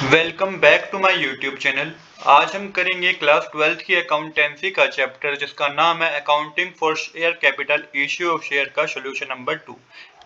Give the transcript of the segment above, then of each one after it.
Welcome back to my YouTube channel. आज हम करेंगे क्लास 12th की अकाउंटेंसी का चैप्टर जिसका नाम है accounting for share capital issue of share का सॉल्यूशन नंबर 2।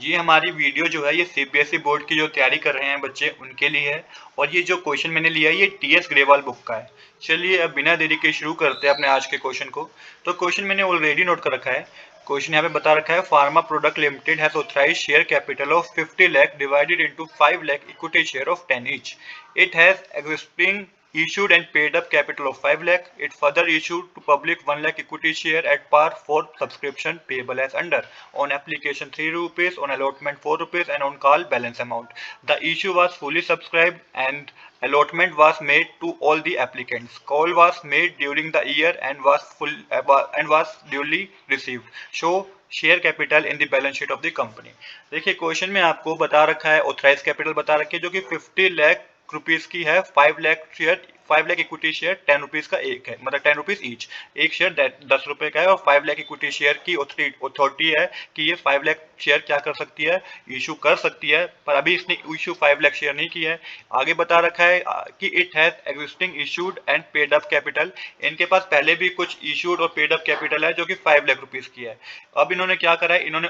ये हमारी वीडियो जो है ये सीबीएसई बोर्ड की जो तैयारी कर रहे हैं बच्चे उनके लिए है और ये जो क्वेश्चन मैंने लिया है ये टीएस ग्रेवाल बुक का है। चलिए अब बिना देरी के शुरू करते हैं अपने आज के क्वेश्चन को। तो क्वेश्चन मैंने ऑलरेडी नोट कर रखा है। क्वेश्चन यहाँ पे बता रखा है pharma product limited has authorised share capital of 50 lakh divided into 5 lakh equity share of 10 each. It has existing issued and paid up capital of 5 lakh. It further issued to public 1 lakh equity share at par for subscription payable as under. On application 3 rupees, on allotment 4 rupees and on call balance amount. The issue was fully subscribed and allotment was made to all the applicants. Call was made during the year and was duly received. Show share capital in the balance sheet of the company. देखिए question में आपको बता रखा है authorise capital बता रखी है जो कि 50 लाख रुपीज की है। 5 lakh share 5 lakh equity share 10 rupees का एक है, मतलब 10 रुपीज ईच। एक शेयर 10 रुपए का है और 5 लाख इक्विटी शेयर की अथॉरिटी है कि ये 5 लाख शेयर क्या कर सकती है, इशू कर सकती है, पर अभी इसने इशू 5 लाख शेयर नहीं किया है। आगे बता रखा है कि it has existing issued and paid up capital. इनके पास पहले भी कुछ इशूड और पेड अप कैपिटल है जो कि 5 लाख रुपीज की है। अब इन्होंने क्या करा है, इन्होंने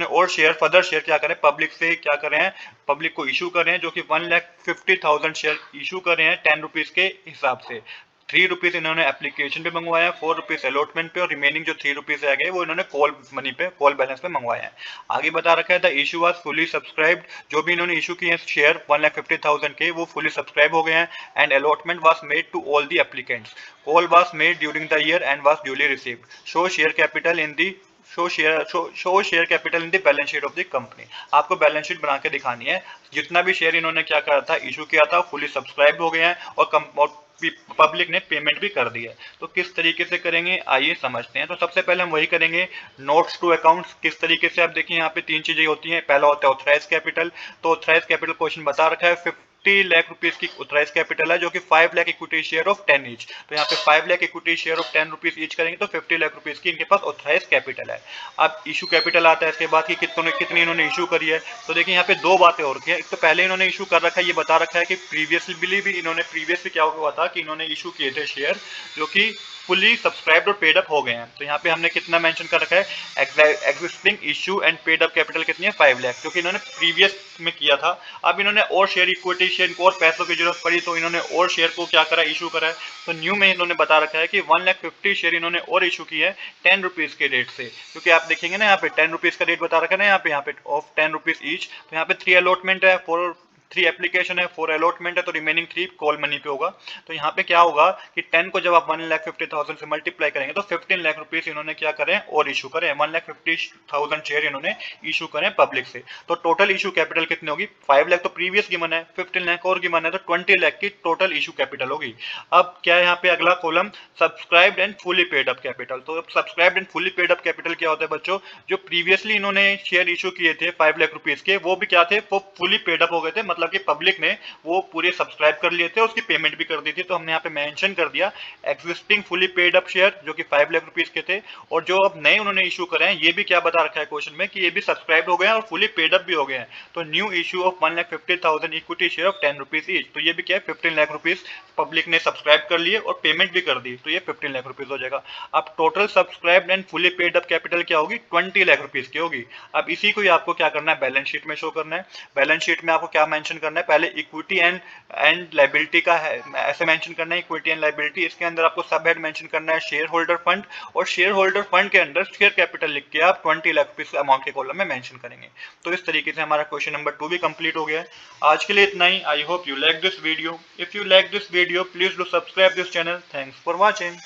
और शेयर फर्दर शेयर क्या करें, पब्लिक से क्या करें हैं, पब्लिक को इशू कर रहे हैं जो कि 1,50,000 शेयर इशू कर रहे हैं 10 रुपीज के हिसाब से। 3 रुपीज इन्होंने एप्लीकेशन पे मंगवाया, 4 रुपीज अलॉटमेंट पे और रिमेनिंग जो 3 रुपीज रह गए वो इन्होंने कॉल मनी पे, कॉल बैलेंस पे मंगवाया है। आगे बता रखा है the issue was fully subscribed. जो भी इन्होंने इशू किए हैं शेयर 1,50,000 के वो फुली सब्सक्राइब हो गए हैं and allotment was made to all the applicants. Call was made during the year and was duly received. Show share capital in the show share capital in the balance sheet of the company. आपको balance sheet बना के दिखानी है। जितना भी share इन्होंने क्या करा था, इशू किया था, फुली सब्सक्राइब हो गए हैं और पब्लिक ने पेमेंट भी कर दी है। तो किस तरीके से करेंगे आइए समझते हैं। तो सबसे पहले हम वही करेंगे, नोट्स टू अकाउंट्स। किस तरीके से आप देखिए यहाँ पे 3 चीजें होती हैं। पहला होता है ऑथराइज कैपिटल। तो ऑथराइज कैपिटल क्वेश्चन बता रखा है 50 लाख रुपीज की ऑथराइज कैपिटल है जो कि 5 lakh equity share of 10 each. तो यहाँ पे 5 lakh equity share of 10 rupees each करेंगे तो 50 लाख रुपीज की इनके पास ऑथराइज कैपिटल है। अब इशू कैपिटल आता है इसके बाद कि कितनी इन्होंने इशू करी है। तो देखिए यहाँ पे दो बातें हो रखी है। एक तो पहले इन्होंने इशू कर रखा है, ये बता रखा है कि प्रीवियसली क्या हुआ था कि इन्होंने इशू किए थे शेयर जो कि फुली सब्सक्राइब्ड और पेड अप हो गए हैं। तो यहाँ पे हमने कितना मेंशन कर रखा है, existing issue and paid up capital कितनी है, 5 लाख, क्योंकि इन्होंने प्रीवियस में किया था। अब इन्होंने और शेयर इक्विटी शेयर इनको और पैसों की जरूरत पड़ी तो इन्होंने और शेयर को क्या करा, इशू करा है। तो न्यू में इन्होंने बता रखा है कि 1,50,000 शेयर इन्होंने और इशू की है 10 रुपीज के रेट से। क्योंकि आप देखेंगे ना यहाँ पे 10 रुपीज का रेट बता रखा है ना, यहाँ पे ऑफ 10 रुपीज ईच। तो यहाँ पे 3 अलॉटमेंट है, 3 एप्लीकेशन है, 4 अलॉटमेंट है, तो रिमेनिंग 3 कॉल मनी पे होगा। तो यहाँ पे क्या होगा कि 10 को जब आप 1,50,000 से मल्टीप्लाई करेंगे तो 15 लाख रुपीज इन्होंने क्या करें और इशू करें। 1,50,000 शेयर इन्होंने इशू करें पब्लिक से। तो टोटल इशू कैपिटल कितनी होगी, 5 लाख तो प्रीवियस गिवन है, 15 लाख और गिवन है, तो 20 लाख की टोटल इशू कैपिटल होगी। अब क्या है यहाँ पे अगला column, subscribed and fully paid up capital. तो subscribed and fully paid up capital क्या होता है बच्चों, जो प्रीवियसली इन्होंने शेयर इशू किए थे 5 लाख रुपीज के वो भी क्या थे, वो फुली पेड अप हो गए थे, मतलब कि पब्लिक ने वो पूरे सब्सक्राइब कर लिए थे, उसकी पेमेंट भी कर दी थी। तो हमने यहाँ पे मेंशन कर दिया existing fully paid up share जो कि 5 लाख रुपीज के थे, और जो अब नए उन्होंने इशू करे हैं ये भी क्या बता रखा है क्वेश्चन में कि ये भी सब्सक्राइब हो गए हैं और फुली पेड अप भी हो गए हैं। तो new issue of 1,50,000 equity share of 10 rupees each. तो ये भी क्या है, 15 लाख रुपीज पब्लिक ने सब्सक्राइब कर लिए और पेमेंट भी कर दी, तो ये 15 लाख रुपीज हो जाएगा। अब total subscribed and fully paid up capital क्या होगी, 20 लाख रुपीज की होगी। अब इसी को ही आपको क्या करना है, बैलेंस शीट में शो करना है। बैलेंस शीट में आपको क्या मेंशन करना है, पहले इक्विटी एंड लायबिलिटी का है, ऐसे मेंशन करना है इक्विटी एंड लायबिलिटी। इसके अंदर आपको सब हेड मेंशन करना है शेयर होल्डर फंड, और शेयर होल्डर फंड के अंदर शेयर कैपिटल लिख के आप 20 लाख रुपीज अमाउंट के कॉलम में मेंशन करेंगे। तो इस तरीके से हमारा क्वेश्चन नंबर 2 भी कंप्लीट हो गया है। आज के लिए इतना ही। I hope you like this video. If you like this video please do subscribe this channel. Thanks for watching.